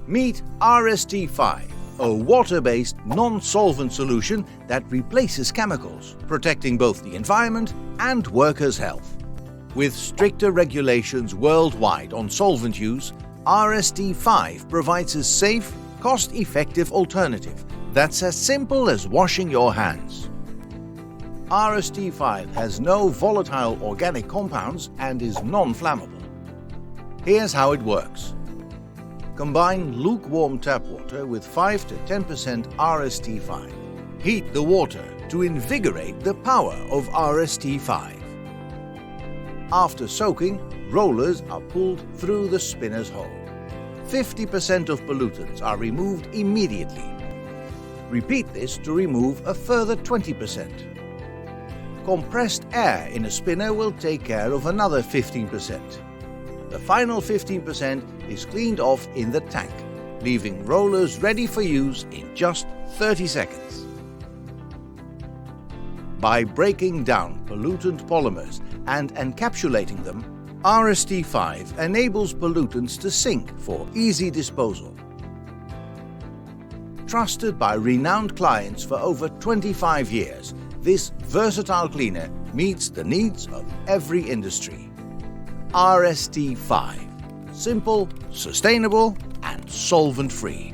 Meet RST-5, a water-based non-solvent solution that replaces chemicals, protecting both the environment and workers' health. With stricter regulations worldwide on solvent use, RST-5 provides a safe, cost-effective alternative that's as simple as washing your hands. RST-5 has no volatile organic compounds and is non-flammable. Here's how it works. Combine lukewarm tap water with 5 to 10% RST-5. Heat the water to invigorate the power of RST-5. After soaking, rollers are pulled through the spinner's hole. 50% of pollutants are removed immediately. Repeat this to remove a further 20%. Compressed air in a spinner will take care of another 15%. The final 15% is cleaned off in the tank, leaving rollers ready for use in just 30 seconds. By breaking down pollutant polymers and encapsulating them, RST-5 enables pollutants to sink for easy disposal. Trusted by renowned clients for over 25 years, this versatile cleaner meets the needs of every industry. RST-5. Simple, sustainable, and solvent-free.